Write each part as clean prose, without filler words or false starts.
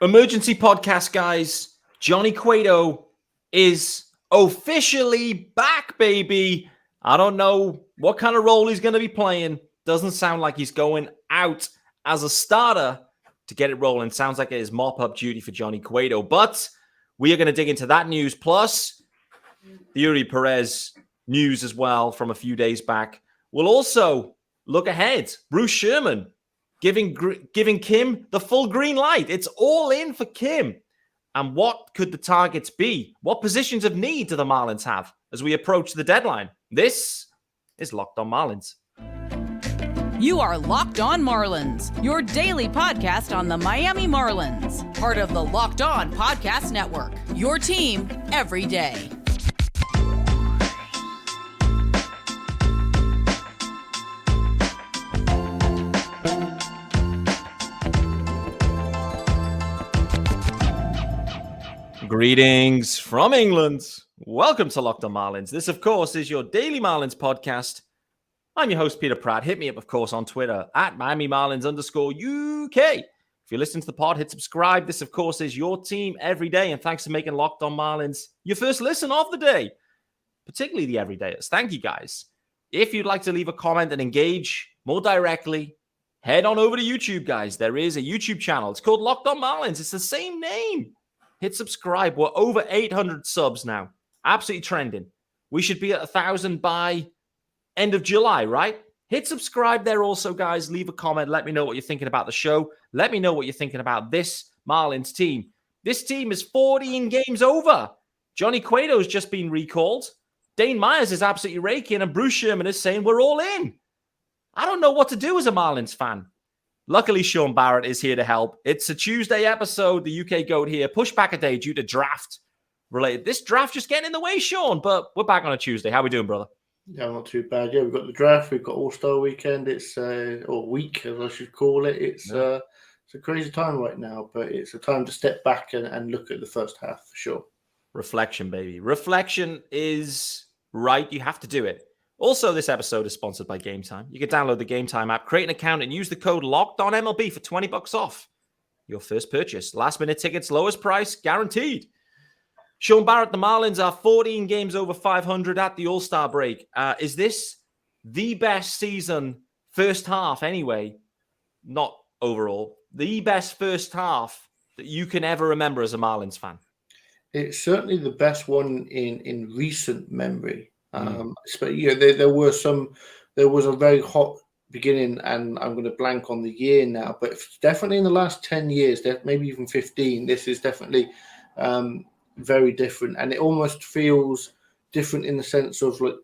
Emergency podcast, guys. Johnny Cueto is officially back, baby. I don't know what kind of role he's going to be playing. Doesn't sound like he's going out as a starter to get it rolling. Sounds like it is mop-up duty for Johnny Cueto. But we are going to dig into that news, plus the Eury Perez news as well from a few days back. We'll also look ahead. Bruce Sherman giving Kim the full green light. It's all in for Kim. And what could the targets be? What positions of need do the Marlins have as we approach the deadline? This is Locked On Marlins. You are Locked On Marlins, your daily podcast on the Miami Marlins. Part of the Locked On Podcast Network, your team every day. Greetings from England. Welcome to Locked On Marlins. This, of course, is your daily Marlins podcast. I'm your host, Peter Pratt. Hit me up, of course, on Twitter at @MiamiMarlins_UK. If you're listening to the pod, hit subscribe. This, of course, is your team every day. And thanks for making Locked On Marlins your first listen of the day, particularly the everydayers. Thank you, guys. If you'd like to leave a comment and engage more directly, head on over to YouTube, guys. There is a YouTube channel. It's called Locked On Marlins. It's the same name. Hit subscribe. We're over 800 subs now. Absolutely trending. We should be at 1,000 by end of July, right? Hit subscribe there also, guys. Leave a comment. Let me know what you're thinking about the show. Let me know what you're thinking about this Marlins team. This team is 14 games over. Johnny Cueto's just been recalled. Dane Myers is absolutely raking, and Bruce Sherman is saying we're all in. I don't know what to do as a Marlins fan. Luckily, Sean Barrett is here to help. It's a Tuesday episode, the UK GOAT here. Push back a day due to draft related. This draft just getting in the way, Sean, but we're back on a Tuesday. How we doing, brother? Yeah, not too bad. Yeah, we've got the draft. We've got All-Star Weekend. It's or week, as I should call it. It's a crazy time right now, but it's a time to step back and look at the first half for sure. Reflection, baby. Reflection is right. You have to do it. Also, this episode is sponsored by Gametime. You can download the Gametime app, create an account, and use the code LOCKEDONMLB for $20 off your first purchase. Last-minute tickets, lowest price, guaranteed. Sean Barrett, the Marlins are 14 games over 500 at the All-Star break. Is this the best season, first half anyway, not overall, the best first half that you can ever remember as a Marlins fan? It's certainly the best one in recent memory. But yeah, there was a very hot beginning, and I'm going to blank on the year now, but definitely in the last 10 years, maybe even 15, this is definitely very different, and it almost feels different in the sense of like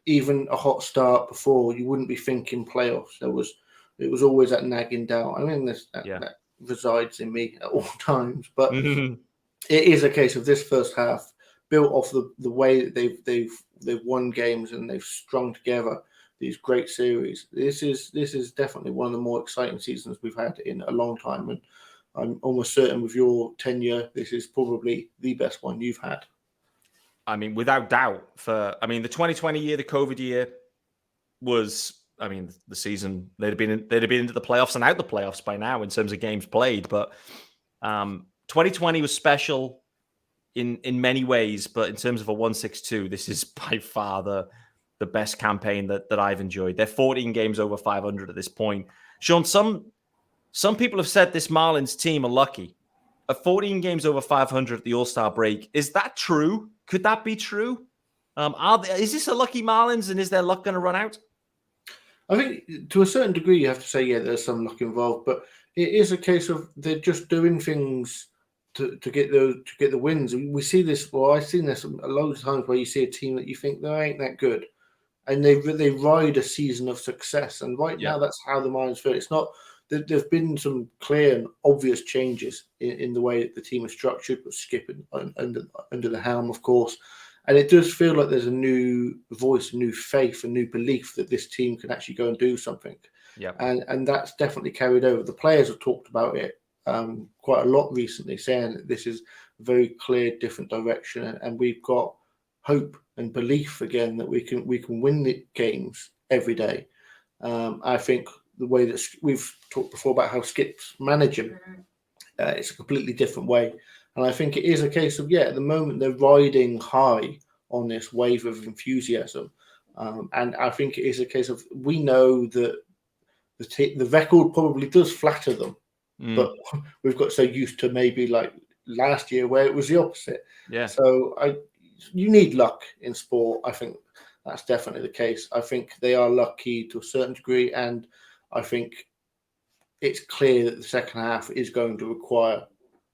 even a hot start before you wouldn't be thinking playoffs. It was always that nagging doubt. I mean, that resides in me at all times, but it is a case of this first half built off the way that they've won games and they've strung together these great series. This is definitely one of the more exciting seasons we've had in a long time, and I'm almost certain with your tenure, this is probably the best one you've had. I mean, without doubt. The 2020 year, the COVID year was, the season they'd have been into the playoffs and out the playoffs by now in terms of games played. But 2020 was special in many ways, but in terms of a 162, this is by far the best campaign that I've enjoyed. They're 14 games over 500 at this point. Sean, some people have said this Marlins team are lucky. At 14 games over 500 at the All-Star break, is that true? Could that be true? Is this a lucky Marlins, and is their luck going to run out? I think to a certain degree you have to say, yeah, there's some luck involved, but it is a case of they're just doing things to get the wins. We see this. Well, I've seen this a lot of times where you see a team that you think they ain't that good, and they ride a season of success. And now, that's how the Marlins feel. It's not. There's been some clear and obvious changes in the way that the team is structured, but skipping under the helm, of course. And it does feel like there's a new voice, a new faith, a new belief that this team can actually go and do something. Yeah. And that's definitely carried over. The players have talked about it quite a lot recently, saying that this is a very clear, different direction, and we've got hope and belief again that we can win the games every day. I think the way that we've talked before about how Skip's manage him, It's a completely different way. And I think it is a case of, at the moment they're riding high on this wave of enthusiasm. And I think it is a case of, we know that the record probably does flatter them, but we've got so used to maybe like last year where it was the opposite. Yeah. So you need luck in sport. I think that's definitely the case. I think they are lucky to a certain degree, and I think it's clear that the second half is going to require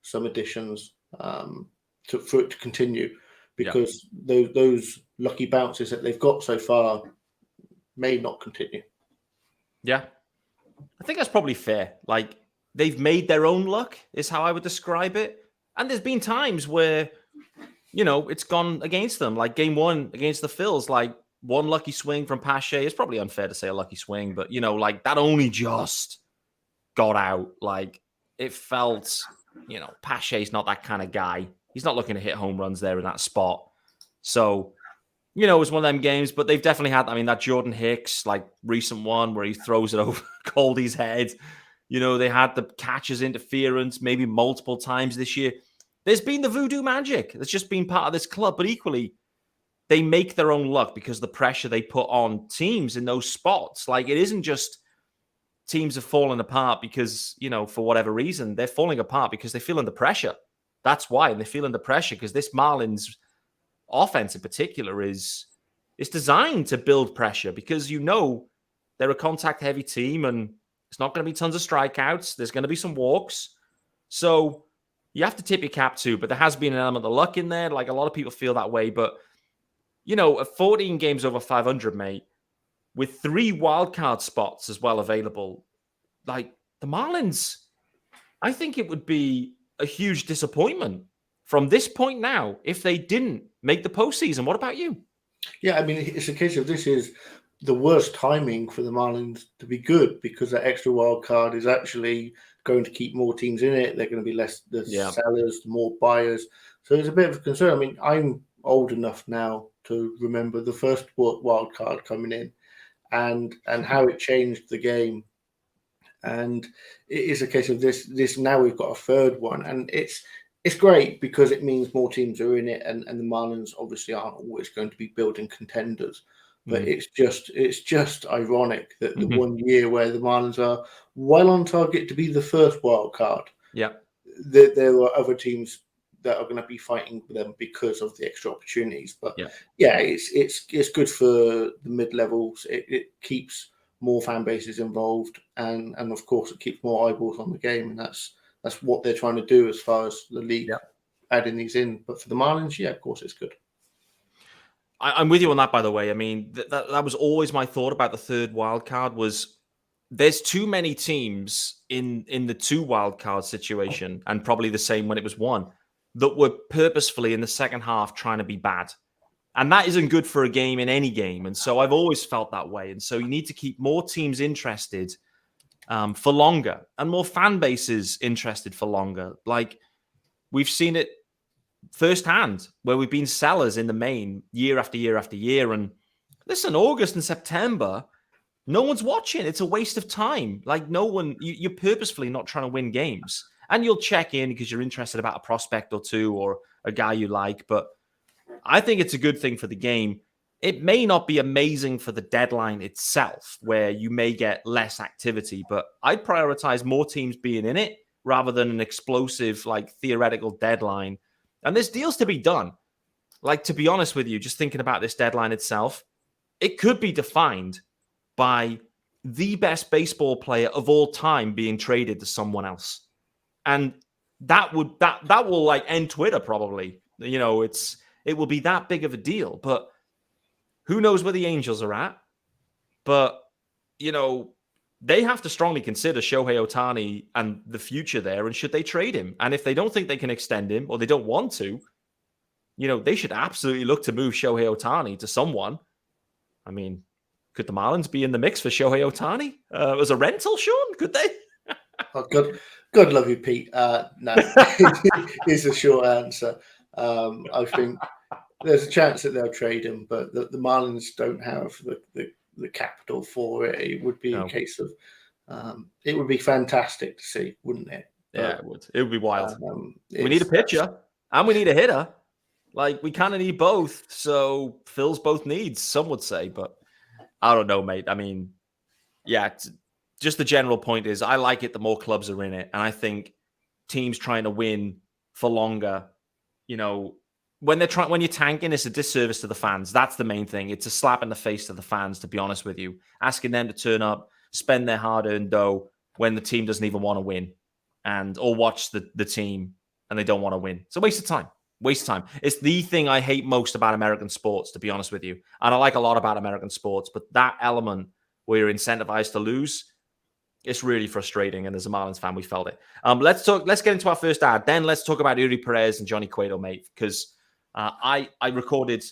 some additions for it to continue, because those lucky bounces that they've got so far may not continue. Yeah, I think that's probably fair. Like, they've made their own luck, is how I would describe it. And there's been times where, it's gone against them. Like game 1 against the Phils, like one lucky swing from Pache. It's probably unfair to say a lucky swing, but, like that only just got out. Like, it felt, Pache's not that kind of guy. He's not looking to hit home runs there in that spot. So, it was one of them games, but they've definitely had, that Jordan Hicks, like recent one where he throws it over Goldie's head. They had the catcher's interference maybe multiple times this year. There's been the voodoo magic that's just been part of this club, but equally, they make their own luck because the pressure they put on teams in those spots. Like, it isn't just teams have fallen apart because, for whatever reason, they're falling apart because they feel under pressure. That's why. And they feel under pressure because this Marlins offense in particular is designed to build pressure, because they're a contact heavy team and it's not going to be tons of strikeouts. There's going to be some walks. So you have to tip your cap to, but there has been an element of luck in there. Like, a lot of people feel that way, but at 14 games over 500, mate, with 3 wildcard spots as well available, like the Marlins, I think it would be a huge disappointment from this point now if they didn't make the postseason. What about you? Yeah, it's a case of, this is the worst timing for the Marlins to be good, because that extra wild card is actually going to keep more teams in it. They're going to be less sellers, more buyers. So there's a bit of a concern. I'm old enough now to remember the first wild card coming in and how it changed the game. And it is a case of this now we've got a third one, and it's great because it means more teams are in it, and the Marlins obviously aren't always going to be building contenders. But it's just ironic that the 1 year where the Marlins are well on target to be the first wild card, there are other teams that are going to be fighting with them because of the extra opportunities. But it's good for the mid levels. It keeps more fan bases involved, and of course it keeps more eyeballs on the game, and that's what they're trying to do as far as the league adding these in. But for the Marlins, of course it's good. I'm with you on that, by the way. That was always my thought about the third wild card, was there's too many teams in the 2 wild card situation, and probably the same when it was 1, that were purposefully in the second half trying to be bad. And that isn't good for a game in any game. And so I've always felt that way. And so you need to keep more teams interested for longer, and more fan bases interested for longer. Like, we've seen it firsthand where we've been sellers in the main year after year after year. And listen, August and September, no one's watching. It's a waste of time. Like, no one, you're purposefully not trying to win games. And you'll check in because you're interested about a prospect or two or a guy you like. But I think it's a good thing for the game. It may not be amazing for the deadline itself, where you may get less activity, but I'd prioritize more teams being in it rather than an explosive, like, theoretical deadline. And there's deals to be done. Like, to be honest with you, just thinking about this deadline itself, it could be defined by the best baseball player of all time being traded to someone else. And that will like end Twitter probably. It will be that big of a deal. But who knows where the Angels are at? But, they have to strongly consider Shohei Ohtani and the future there, and should they trade him? And if they don't think they can extend him, or they don't want to, they should absolutely look to move Shohei Ohtani to someone. Could the Marlins be in the mix for Shohei Ohtani as a rental, Sean? Could they? Oh, God love you, Pete. No, is a short answer. I think there's a chance that they'll trade him, but the Marlins don't have the capital for it. It would be a case of it would be fantastic to see, wouldn't it? Yeah, it would. It would be wild. We need a That's- pitcher and we need a hitter. Like, we kind of need both. So fills both needs, some would say. But I don't know, mate. I mean, yeah, just the general point is I like it the more clubs are in it. And I think teams trying to win for longer, you know, when you're tanking, it's a disservice to the fans. That's the main thing. It's a slap in the face to the fans, to be honest with you. Asking them to turn up, spend their hard-earned dough when the team doesn't even want to win, or watch the team and they don't want to win. It's a waste of time. Waste of time. It's the thing I hate most about American sports, to be honest with you. And I like a lot about American sports, but that element where you're incentivized to lose, it's really frustrating. And as a Marlins fan, we felt it. Let's get into our first ad. Then let's talk about Eury Perez and Johnny Cueto, mate, because I recorded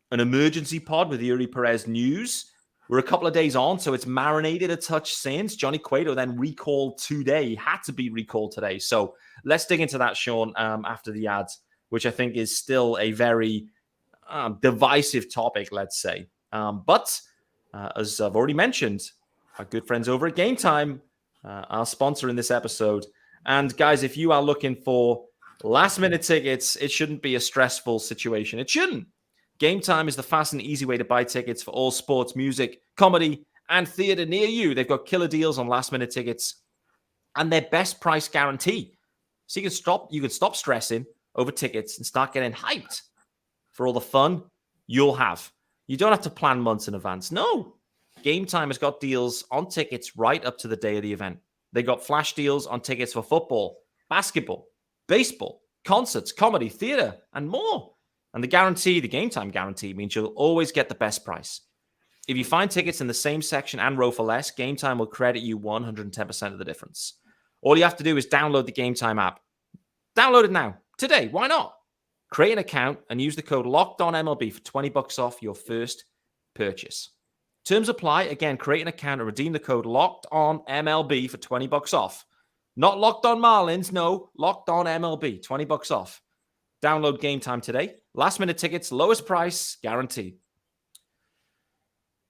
an emergency pod with Eury Perez news. We're a couple of days on, so it's marinated a touch since. Johnny Cueto then recalled today. He had to be recalled today. So let's dig into that, Sean, after the ads, which I think is still a very divisive topic, let's say. But as I've already mentioned, our good friends over at Gametime are sponsoring this episode. And guys, if you are looking for last-minute tickets, it shouldn't be a stressful situation. It shouldn't. Gametime is the fast and easy way to buy tickets for all sports, music, comedy, and theater near you. They've got killer deals on last-minute tickets and their best price guarantee. So you can stop stressing over tickets and start getting hyped for all the fun you'll have. You don't have to plan months in advance. No. Gametime has got deals on tickets right up to the day of the event. They got flash deals on tickets for football, basketball, baseball, concerts, comedy, theater, and more. And the Gametime guarantee, means you'll always get the best price. If you find tickets in the same section and row for less, Gametime will credit you 110% of the difference. All you have to do is download the Gametime app. Download it now, today. Why not? Create an account and use the code LOCKEDONMLB for $20 off your first purchase. Terms apply. Again, create an account and redeem the code LOCKEDONMLB for $20 off. Not Locked On Marlins, no, Locked On MLB, $20 off. Download Gametime today. Last minute tickets, lowest price, guaranteed.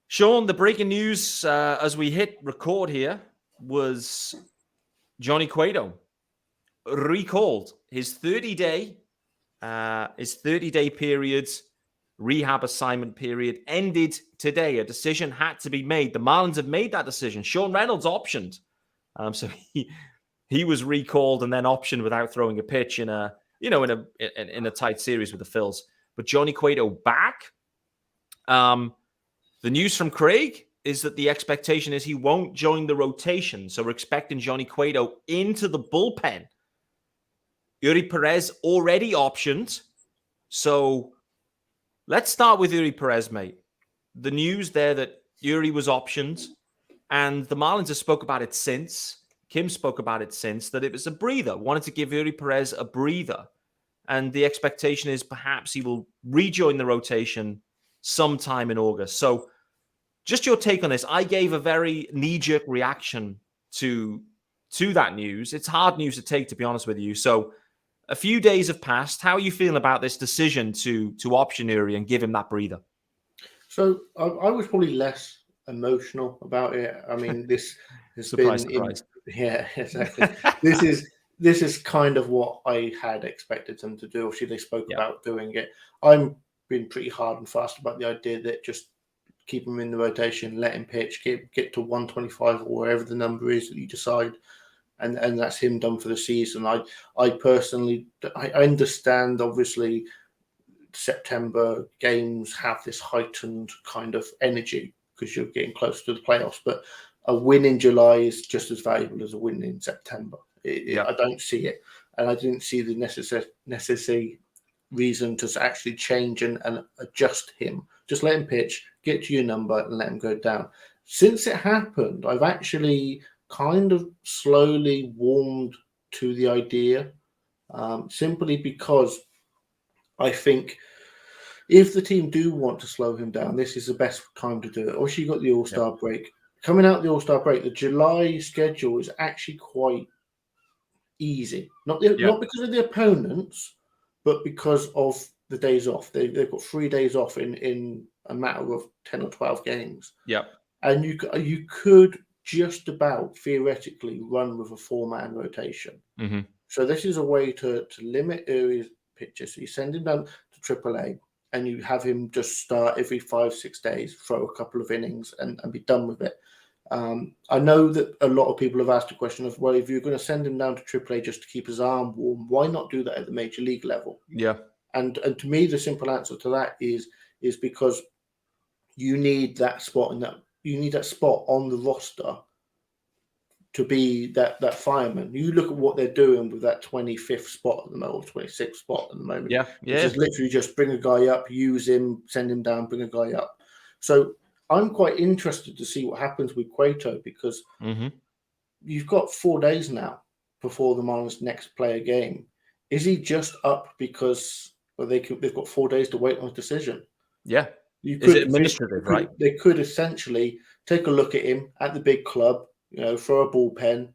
Sean, the breaking news as we hit record here was Johnny Cueto recalled. His 30-day period, rehab assignment period ended today. A decision had to be made. The Marlins have made that decision. Sean Reynolds optioned. So he was recalled and then optioned without throwing a pitch in a tight series with the Phils. But Johnny Cueto back. The news from Craig is that the expectation is he won't join the rotation. So we're expecting Johnny Cueto into the bullpen. Eury Perez already optioned. So let's start with Eury Perez, mate. The news there that Eury was optioned, and the Marlins have spoke about it since. Kim spoke about it since, that it was a breather. Wanted to give Eury Perez a breather. And the expectation is perhaps he will rejoin the rotation sometime in August. So just your take on this. I gave a very knee-jerk reaction to that news. It's hard news to take, to be honest with you. So a few days have passed. How are you feeling about this decision to option Eury and give him that breather? So I was probably less emotional about it. I mean, this has surprise. Yeah, exactly. This is kind of what I had expected them to do. Obviously, they spoke about doing it. I'm being pretty hard and fast about the idea that just keep him in the rotation, let him pitch, get to 125 or wherever the number is that you decide, and that's him done for the season. I personally, I understand, obviously, September games have this heightened kind of energy because you're getting close to the playoffs, but a win in July is just as valuable as a win in September. I don't see it, and I didn't see the necessary reason to actually change and adjust him. Just let him pitch, get to your number, and let him go down. Since it happened, I've actually kind of slowly warmed to the idea, simply because I think if the team do want to slow him down, this is the best time to do it. Obviously, you've got the All-Star break. Coming out of the All-Star break, the July schedule is actually quite easy. Not because of the opponents, but because of the days off. They've got 3 days off in a matter of 10 or 12 games. Yeah. And you could just about theoretically run with a 4-man rotation. Mm-hmm. So this is a way to limit Eury's pitches. So you send him down to AAA and you have him just start every 5-6 days, throw a couple of innings and be done with it. I know that a lot of people have asked the question of, well, if you're going to send him down to AAA just to keep his arm warm, why not do that at the major league level? Yeah. And to me, the simple answer to that is because you need that spot on the roster to be that fireman. You look at what they're doing with that 25th spot at the moment, or 26th spot at the moment. Yeah. Which is literally just bring a guy up, use him, send him down, bring a guy up. So I'm quite interested to see what happens with Cueto, because you've got 4 days now before the Marlins next play a game. Is he just up because they've got 4 days to wait on a decision? Yeah. Is it administrative, right? They could essentially take a look at him at the big club, throw a bullpen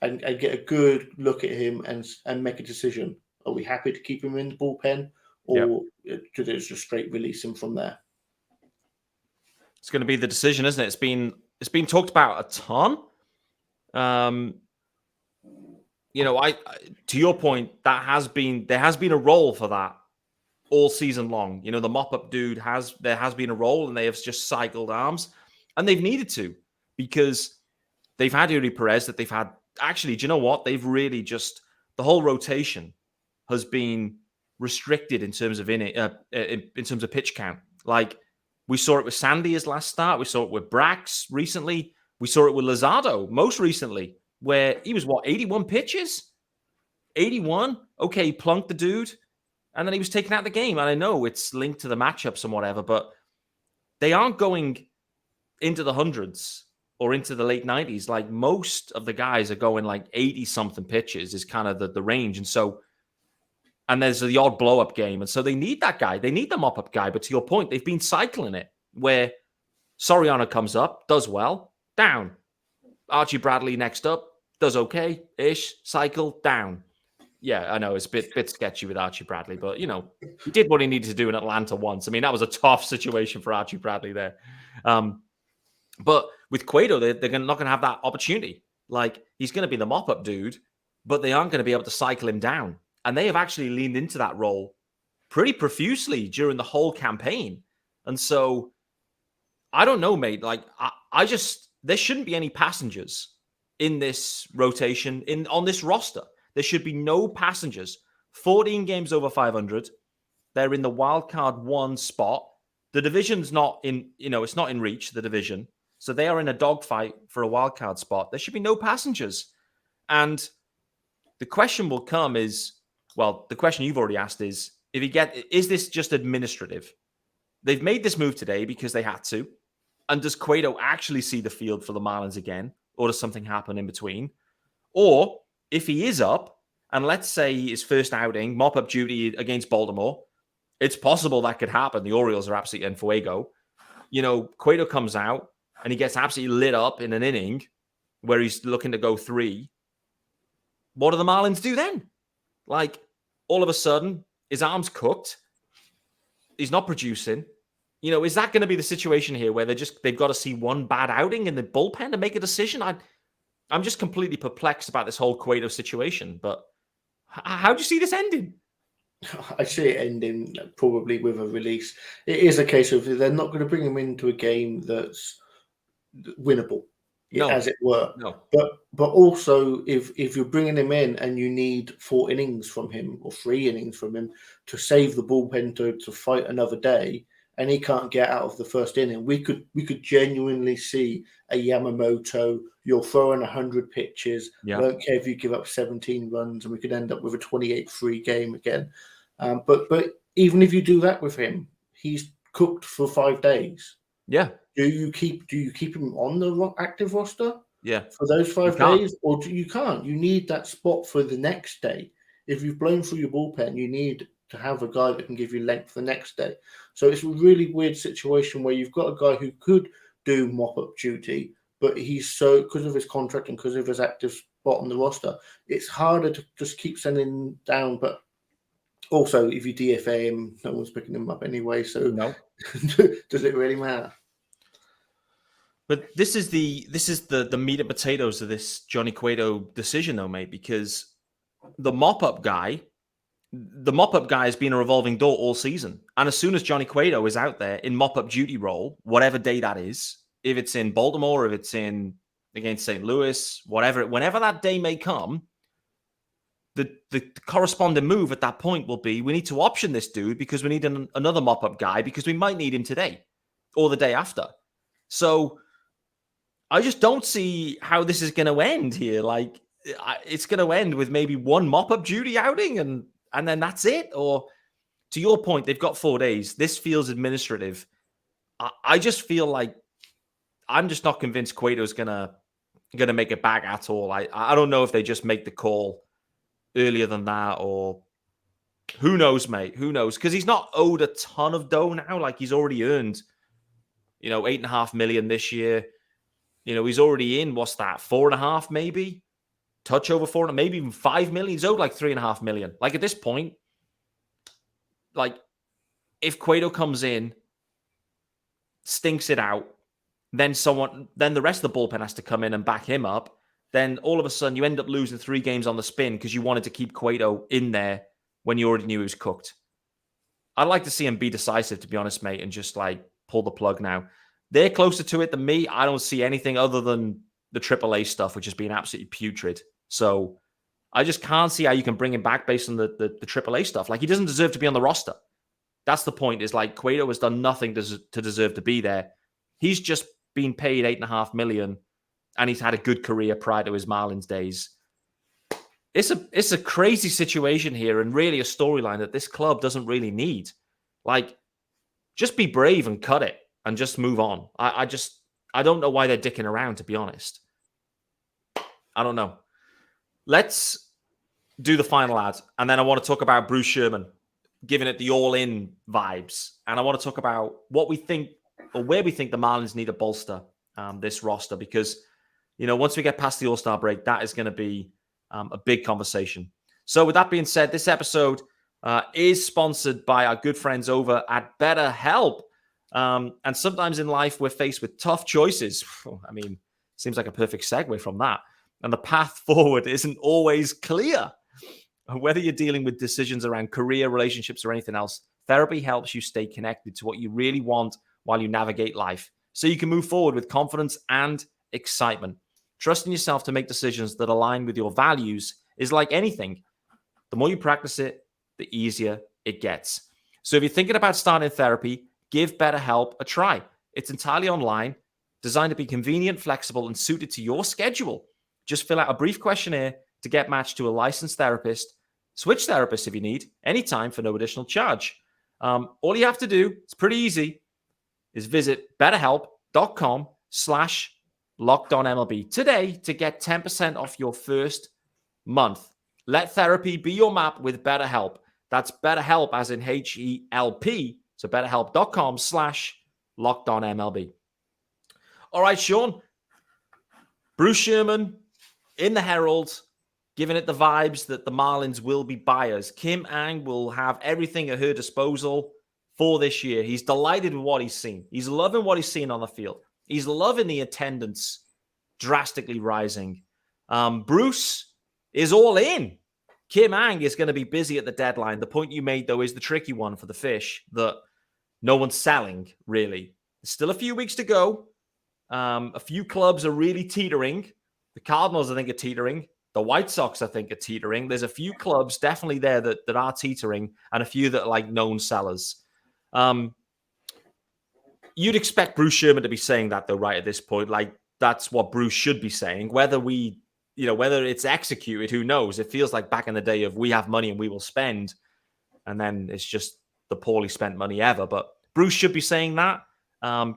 and get a good look at him and make a decision. Are we happy to keep him in the bullpen, or do they just straight release him from there? It's going to be the decision, isn't it? It's been talked about a ton. I to your point, there has been a role for that all season long. The Mopup dude there has been a role, and they have just cycled arms, and they've needed to, because they've had Eury Perez that they've had. Actually, do you know what? They've really just, the whole rotation has been restricted in terms of in terms of pitch count. Like, we saw it with Sandy his last start. We saw it with Brax recently. We saw it with Luzardo most recently, where he was 81 pitches? 81? Okay, he plunked the dude, and then he was taken out of the game. And I know it's linked to the matchups and whatever, but they aren't going into the hundreds or into the late 90s. Like, most of the guys are going like 80-something pitches is kind of the range. And there's the odd blow-up game. And so they need that guy. They need the mop-up guy. But to your point, they've been cycling it, where Soriano comes up, does well, down. Archie Bradley next up, does okay-ish, cycle, down. Yeah, I know it's a bit sketchy with Archie Bradley, but, he did what he needed to do in Atlanta once. I mean, that was a tough situation for Archie Bradley there. But with Cueto, they're not going to have that opportunity. Like, he's going to be the mop-up dude, but they aren't going to be able to cycle him down. And they have actually leaned into that role pretty profusely during the whole campaign. And so, I don't know, mate. Like, there shouldn't be any passengers in this rotation, on this roster. There should be no passengers. 14 games over 500. They're in the wild card 1 spot. The division's not in, it's not in reach, the division. So they are in a dogfight for a wild card spot. There should be no passengers. And the question will come is, well, the question you've already asked is, is this just administrative? They've made this move today because they had to. And does Cueto actually see the field for the Marlins again? Or does something happen in between? Or if he is up, and let's say his first outing, mop-up duty against Baltimore, it's possible that could happen. The Orioles are absolutely en fuego. Cueto comes out and he gets absolutely lit up in an inning where he's looking to go 3. What do the Marlins do then? Like, all of a sudden, his arm's cooked. He's not producing. Is that going to be the situation here where they've got to see one bad outing in the bullpen to make a decision? I'm just completely perplexed about this whole Cueto situation. But how do you see this ending? I see it ending probably with a release. It is a case of they're not going to bring him into a game that's winnable, as it were. No. But also, if you're bringing him in and you need 4 innings from him or 3 innings from him to save the bullpen to fight another day, and he can't get out of the first inning, we could genuinely see a Yamamoto. You're throwing 100 pitches. Yeah. I don't care if you give up 17 runs, and we could end up with a 28-3 game again. But even if you do that with him, he's cooked for 5 days. Yeah. Do you keep him on the active roster? Yeah. For those 5 days, or you can't? You need that spot for the next day. If you've blown through your bullpen, you need to have a guy that can give you length the next day. So it's a really weird situation where you've got a guy who could do mop-up duty, but he's because of his contract and because of his active spot on the roster, it's harder to just keep sending him down. But also, if you DFA him, no one's picking him up anyway. So no. Does it really matter? But this is the meat and potatoes of this Johnny Cueto decision, though, mate, because the mop-up guy has been a revolving door all season. And as soon as Johnny Cueto is out there in mop-up duty role, whatever day that is, if it's in Baltimore, if it's in against St. Louis, whenever that day may come, the corresponding move at that point will be, we need to option this dude because we need another mop-up guy because we might need him today or the day after. So I just don't see how this is going to end here. Like, it's going to end with maybe one mop-up duty outing and then that's it. Or to your point, they've got 4 days. This feels administrative. I just feel like I'm just not convinced Cueto's gonna make it back at all. I don't know if they just make the call earlier than that, or who knows, mate? Who knows? Because he's not owed a ton of dough now. Like, he's already earned, $8.5 million this year. He's already in, what's that, 4.5 maybe? Touch over 4, maybe even 5 million. He's owed like 3.5 million. Like, at this point, like, if Cueto comes in, stinks it out, then the rest of the bullpen has to come in and back him up. Then all of a sudden you end up losing 3 games on the spin because you wanted to keep Cueto in there when you already knew he was cooked. I'd like to see him be decisive, to be honest, mate, and just like pull the plug now. They're closer to it than me. I don't see anything other than the AAA stuff, which has been absolutely putrid. So I just can't see how you can bring him back based on the AAA stuff. Like, he doesn't deserve to be on the roster. That's the point, is like Cueto has done nothing to deserve to be there. He's just been paid $8.5 million, and he's had a good career prior to his Marlins days. It's a crazy situation here, and really a storyline that this club doesn't really need. Like, just be brave and cut it and just move on. I don't know why they're dicking around, to be honest. I don't know. Let's do the final ad, and then I want to talk about Bruce Sherman giving it the all-in vibes, and I want to talk about what we think, or where we think the Marlins need to bolster this roster, because once we get past the All-Star break, that is going to be a big conversation. So with that being said, this episode is sponsored by our good friends over at BetterHelp. And sometimes in life, we're faced with tough choices. I mean, seems like a perfect segue from that. And the path forward isn't always clear. Whether you're dealing with decisions around career, relationships, or anything else, therapy helps you stay connected to what you really want while you navigate life, so you can move forward with confidence and excitement. Trusting yourself to make decisions that align with your values is like anything. The more you practice it, the easier it gets. So if you're thinking about starting therapy, give BetterHelp a try. It's entirely online, designed to be convenient, flexible, and suited to your schedule. Just fill out a brief questionnaire to get matched to a licensed therapist. Switch therapists if you need, anytime for no additional charge. All you have to do, it's pretty easy, is visit betterhelp.com/LockedOnMLB today to get 10% off your first month. Let therapy be your map with BetterHelp. That's BetterHelp as in HELP. So betterhelp.com/LockedOnMLB. All right, Sean. Bruce Sherman in the Herald, giving it the vibes that the Marlins will be buyers. Kim Ang will have everything at her disposal for this year. He's delighted with what he's seen. He's loving what he's seen on the field. He's loving the attendance drastically rising. Bruce is all in. Kim Ang is going to be busy at the deadline. The point you made, though, is the tricky one for the fish, that no one's selling, really. There's still a few weeks to go. A few clubs are really teetering. The Cardinals, I think, are teetering. The White Sox, I think, are teetering. There's a few clubs definitely there that are teetering, and a few that are like known sellers. You'd expect Bruce Sherman to be saying that, though, right at this point. Like, that's what Bruce should be saying. Whether it's executed, who knows? It feels like back in the day of we have money and we will spend, and then it's just the poorly spent money ever. But Bruce should be saying that.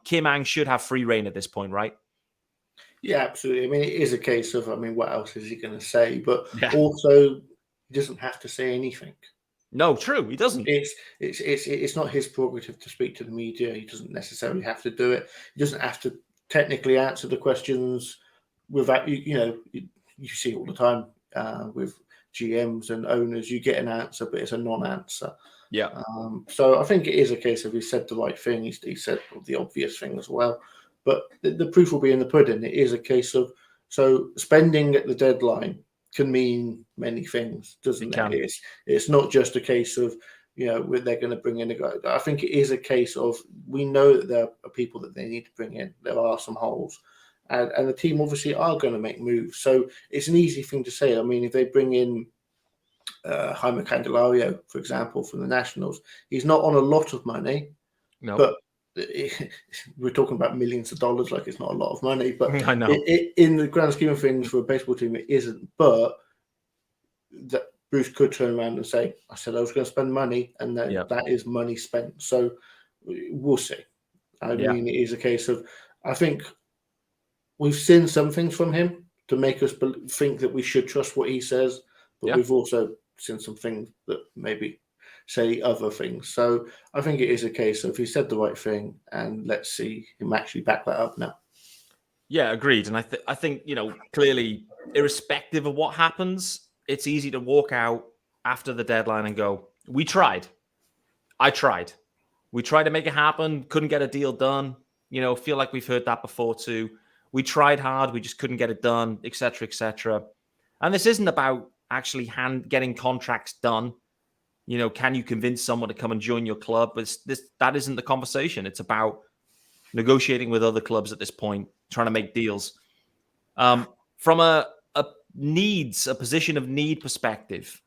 Kim Ang should have free reign at this point, right? Yeah, absolutely. I mean, it is a case of, what else is he going to say? But also, he doesn't have to say anything. No, true. He doesn't. It's not his prerogative to speak to the media. He doesn't necessarily have to do it. He doesn't have to technically answer the questions without, you see all the time with GMs and owners. You get an answer, but it's a non-answer. Yeah. So I think it is a case of he said the right thing. He said the obvious thing as well. But the proof will be in the pudding. It is a case of, so spending at the deadline can mean many things, doesn't it? It's not just a case of, they're going to bring in a guy. I think it is a case of, we know that there are people that they need to bring in. There are some holes. And the team obviously are going to make moves. So it's an easy thing to say. I mean, if they bring in Jaime Candelario, for example, from the Nationals, he's not on a lot of money, but we're talking about millions of dollars, like it's not a lot of money. But I know. In the grand scheme of things for a baseball team, it isn't. But that Bruce could turn around and say, I said I was going to spend money, and that is money spent. So we'll see. I mean, it is a case of, I think we've seen some things from him to make us think that we should trust what he says, but we've also seen some things that maybe say other things. So I think it is a case of he said the right thing, and let's see him actually back that up now. Yeah, agreed. And I think, clearly, irrespective of what happens, it's easy to walk out after the deadline and go, we tried. I tried. We tried to make it happen, couldn't get a deal done. Feel like we've heard that before too. We tried hard, we just couldn't get it done, etc., etc. And this isn't about actually getting contracts done. Can you convince someone to come and join your club? But that isn't the conversation. It's about negotiating with other clubs at this point, trying to make deals. From a position of need perspective,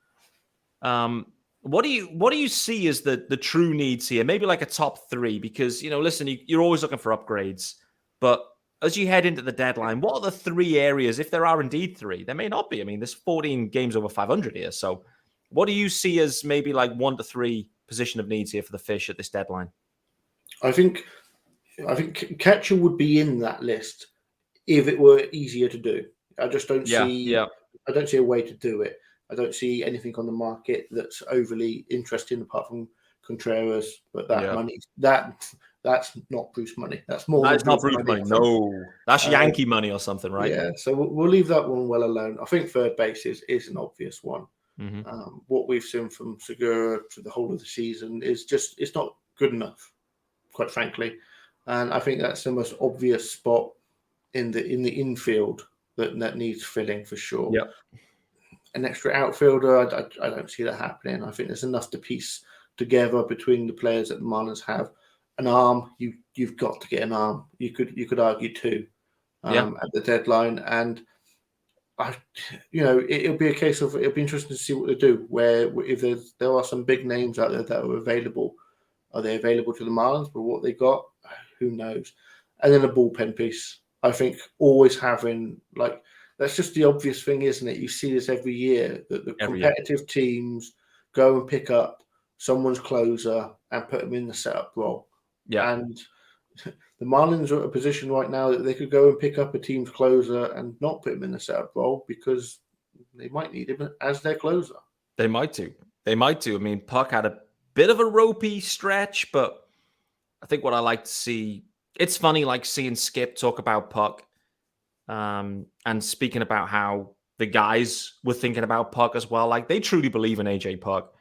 what do you see as the true needs here? Maybe like a top three, because listen, you're always looking for upgrades, but as you head into the deadline, what are the three areas, if there are indeed three? There may not be. I mean, there's 14 games over 500 here. So what do you see as maybe like 1 to 3 position of needs here for the Fish at this deadline? I think catcher would be in that list if it were easier to do. I just don't see. I don't see a way to do it. I don't see anything on the market that's overly interesting apart from Contreras. But that money, that's not Bruce money. That's more. That's not Bruce money. No, that's Yankee money or something, right? Yeah. So we'll leave that one well alone. I think third base is an obvious one. Mm-hmm. What we've seen from Segura for the whole of the season is just, it's not good enough, quite frankly. And I think that's the most obvious spot in the infield that needs filling for sure. Yep. An extra outfielder, I don't see that happening. I think there's enough to piece together between the players that the Marlins have. An arm, you've got to get an arm. You could argue two at the deadline, and it'll be a case of, it'll be interesting to see what they do. Where if there are some big names out there that are available, are they available to the Marlins? But what they got, who knows? And then a bullpen piece. I think always having, like, that's just the obvious thing, isn't it? You see this every year, that the competitive teams go and pick up someone's closer and put them in the setup role. Yeah. And the Marlins are at a position right now that they could go and pick up a team's closer and not put him in the setup role because they might need him as their closer. They might do. I mean, Puck had a bit of a ropey stretch, but I think what I like to see, it's funny, like seeing Skip talk about Puck and speaking about how the guys were thinking about Puck as well. Like, they truly believe in AJ Puck.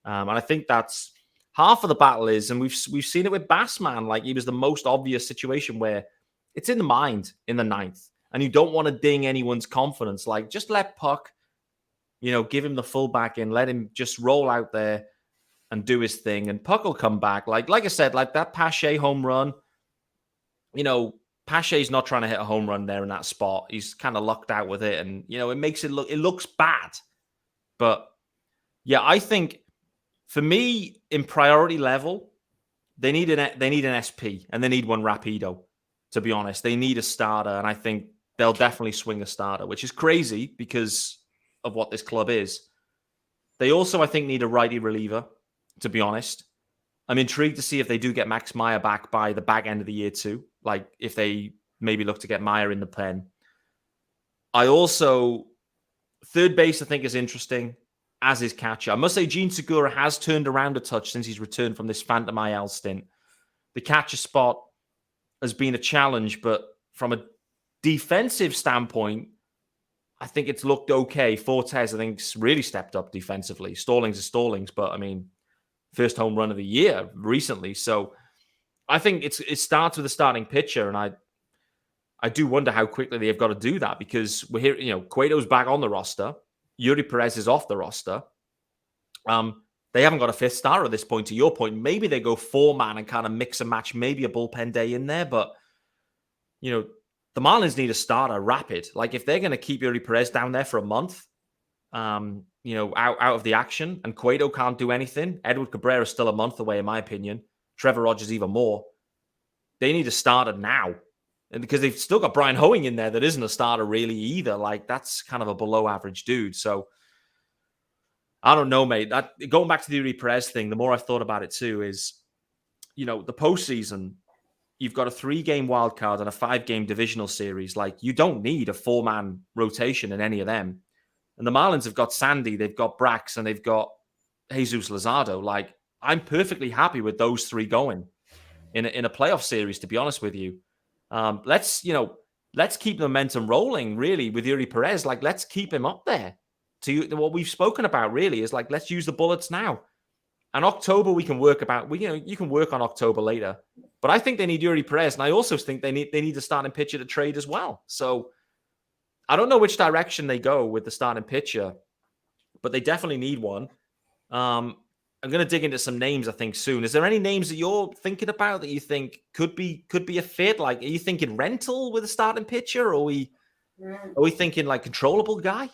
And I think that's half of the battle is, and we've seen it with Bassman, like he was the most obvious situation where it's in the mind in the ninth, and you don't want to ding anyone's confidence. Like, just let Puck, give him the full back in, let him just roll out there and do his thing, and Puck will come back. Like I said, like that Pache home run, Pache's not trying to hit a home run there in that spot. He's kind of lucked out with it, and it makes it looks bad. But yeah, I think for me, in priority level, they need an SP and they need one Rapido. To be honest, they need a starter, and I think they'll definitely swing a starter, which is crazy because of what this club is. They also, I think, need a righty reliever. To be honest, I'm intrigued to see if they do get Max Meyer back by the back end of the year too. Like if they maybe look to get Meyer in the pen. I also, third base, I think is interesting, as is catcher. I must say Gene Segura has turned around a touch since he's returned from this Phantom IL stint. The catcher spot has been a challenge, but from a defensive standpoint, I think it's looked okay. Fortes, I think, really stepped up defensively. Stallings is Stallings, but I mean, first home run of the year recently. So I think it starts with a starting pitcher, and I do wonder how quickly they've got to do that, because we're here, Cueto's back on the roster. Eury Perez is off the roster. They haven't got a fifth star at this point, to your point. Maybe they go 4-man and kind of mix and match, maybe a bullpen day in there. But, the Marlins need a starter rapid. Like, if they're going to keep Eury Perez down there for a month, out of the action, and Cueto can't do anything, Edward Cabrera is still a month away, in my opinion. Trevor Rogers even more. They need a starter now. And because they've still got Brian Hoeing in there that isn't a starter really either. Like, that's kind of a below average dude. So, I don't know, mate. Going back to the Eury Perez thing, the more I've thought about it too is, the postseason, you've got a 3-game wild card and a 5-game divisional series. Like, you don't need a 4-man rotation in any of them. And the Marlins have got Sandy, they've got Brax, and they've got Jesus Luzardo. Like, I'm perfectly happy with those 3 going in a playoff series, to be honest with you. Let's keep the momentum rolling, really, with Eury Perez. Like, let's keep him up there. To what we've spoken about, really, is like, let's use the bullets now. And October we can work about. You can work on October later. But I think they need Eury Perez, and I also think they need to starting pitcher to trade as well. So I don't know which direction they go with the starting pitcher, but they definitely need one. I'm going to dig into some names, I think, soon. Is there any names that you're thinking about that you think could be a fit? Like, are you thinking rental with a starting pitcher, or are we thinking like controllable guy?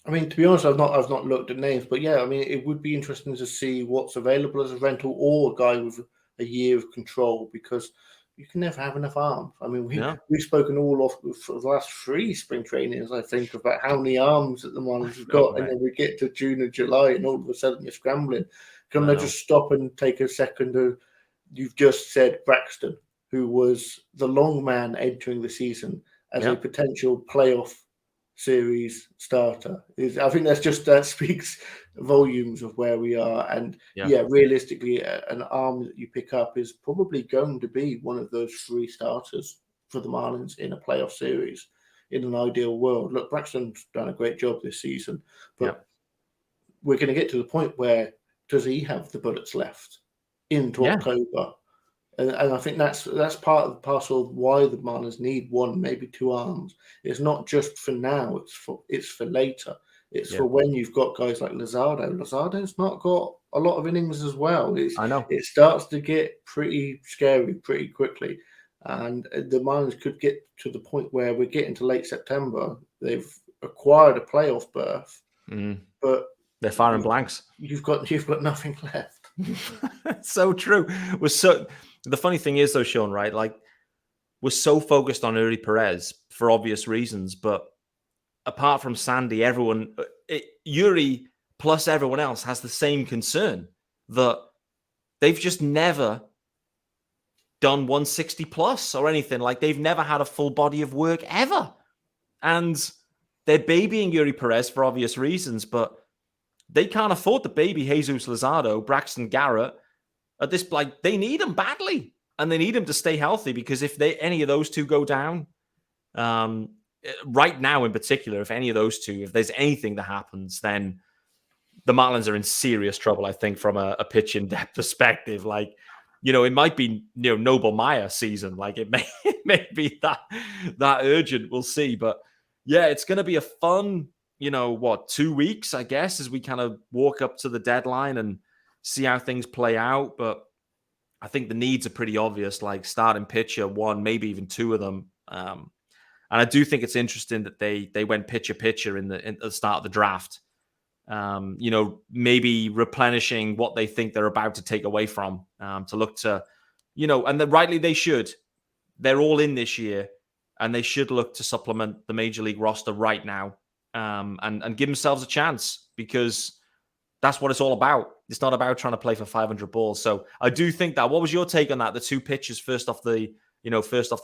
I mean, to be honest, I've not looked at names, but yeah, I mean, it would be interesting to see what's available as a rental or a guy with a year of control, because you can never have enough arms. I mean, we've spoken all off for the last 3 spring trainings, I think, about how many arms that the Marlins have got, and then we get to June and July, and all of a sudden you're scrambling. Can I just stop and take a second? You've just said Braxton, who was the long man entering the season as a potential playoff series starter. I think that speaks volumes of where we are. And realistically, an arm that you pick up is probably going to be one of those 3 starters for the Marlins in a playoff series in an ideal world. Look, Braxton's done a great job this season, but we're going to get to the point where, does he have the bullets left into October? And I think that's part of the parcel of why the Marlins need 1, maybe 2 arms. It's not just for now; it's for later. It's for when you've got guys like Luzardo. Luzardo's not got a lot of innings as well. I know it starts to get pretty scary pretty quickly, and the Marlins could get to the point where we're getting to late September. They've acquired a playoff berth, but they're firing blanks. You've got nothing left. So true. The funny thing is, though, Sean, right? Like, we're so focused on Eury Perez for obvious reasons, but apart from Sandy, Eury plus everyone else has the same concern that they've just never done 160 plus or anything. Like, they've never had a full body of work ever. And they're babying Eury Perez for obvious reasons, but they can't afford to baby Jesus Luzardo, Braxton Garrett. At this, like, they need him badly, and they need him to stay healthy, because if any of those 2 go down, right now in particular, if any of those 2, if there's anything that happens, then the Marlins are in serious trouble, I think, from a pitching depth perspective. Like, it might be Noble Meyer season. Like, it may be that urgent. We'll see. But yeah, it's going to be a fun, 2 weeks, I guess, as we kind of walk up to the deadline and see how things play out. But I think the needs are pretty obvious, like starting pitcher, 1, maybe even 2 of them. And I do think it's interesting that they went pitcher in the start of the draft. Maybe replenishing what they think they're about to take away from, to look to, and then rightly they should. They're all in this year, and they should look to supplement the major league roster right now, and give themselves a chance, because that's what it's all about. It's not about trying to play for 500 balls. So I do think that. What was your take on that? The 2 pitchers first off the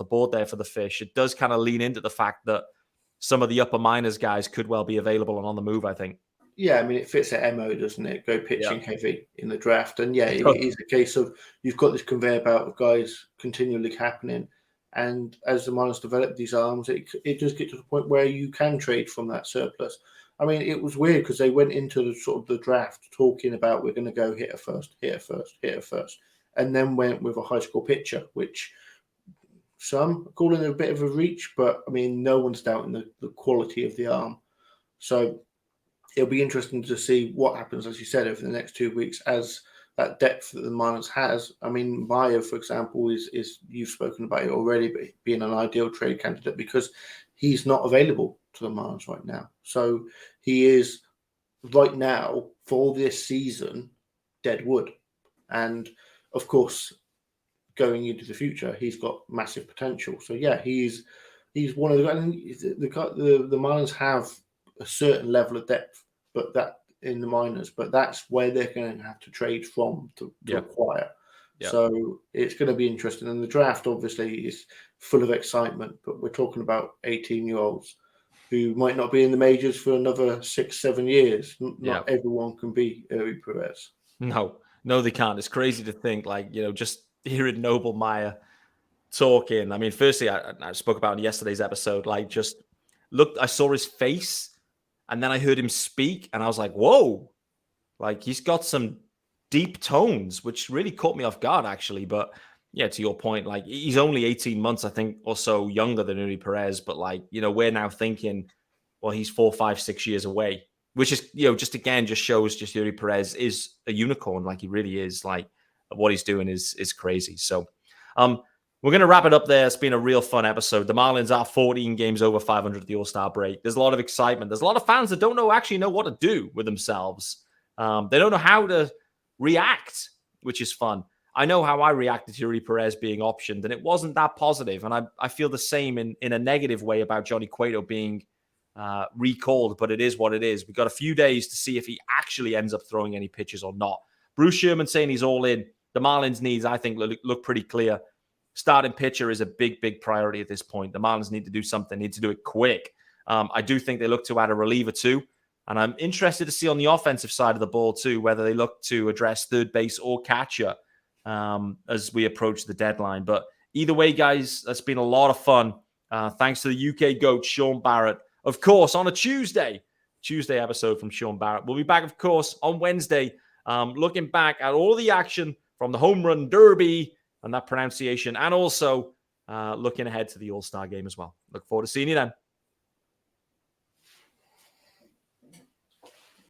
board there for the Fish. It does kind of lean into the fact that some of the upper minors guys could well be available and on the move, I think. Yeah, I mean, it fits at MO, doesn't it? Go pitching heavy in the draft. And it is a case of you've got this conveyor belt of guys continually happening. And as the Marlins develop these arms, it does get to the point where you can trade from that surplus. I mean, it was weird because they went into the draft talking about, we're going to go hitter first, and then went with a high school pitcher, which some are calling it a bit of a reach, but I mean, no one's doubting the quality of the arm. So it'll be interesting to see what happens, as you said, over the next 2 weeks as that depth that the Marlins has. I mean, Maya, for example, is you've spoken about it already, being an ideal trade candidate because he's not available to the Marlins right now. So he is right now for this season dead wood, and of course, going into the future, he's got massive potential. So yeah, he's one of the Marlins have a certain level of depth, but that in the minors, but that's where they're going to have to trade from to acquire. Yep. So it's going to be interesting. And the draft obviously is full of excitement, but we're talking about 18-year-olds who might not be in the majors for another 6-7 years. Not everyone can be Eury Perez. No, they can't. It's crazy to think, just hearing Noble Meyer talking. I mean, firstly, I spoke about in yesterday's episode, I saw his face and then I heard him speak and I was like, whoa, he's got some deep tones, which really caught me off guard, actually. But yeah, to your point, he's only 18 months, I think, or so younger than Eury Perez. But we're now thinking, well, he's 4, 5, 6 years away, which is, just shows Eury Perez is a unicorn. He really is. What he's doing is crazy. So, we're going to wrap it up there. It's been a real fun episode. The Marlins are 14 games over 500 at the All-Star break. There's a lot of excitement. There's a lot of fans that don't actually know what to do with themselves. They don't know how to react, which is fun. I know how I reacted to Eury Perez being optioned, and it wasn't that positive. And I feel the same in a negative way about Johnny Cueto being recalled, but it is what it is. We've got a few days to see if he actually ends up throwing any pitches or not. Bruce Sherman saying he's all in. The Marlins' needs, I think, look pretty clear. Starting pitcher is a big priority at this point. The Marlins need to do something, need to do it quick. I do think they look to add a reliever too. And I'm interested to see on the offensive side of the ball too, whether they look to address third base or catcher as we approach the deadline. But either way, guys, that's been a lot of fun. Thanks to the UK GOAT, Sean Barrett. Of course, on a Tuesday episode from Sean Barrett. We'll be back, of course, on Wednesday, looking back at all the action from the Home Run Derby and that pronunciation, and also looking ahead to the All-Star game as well. Look forward to seeing you then.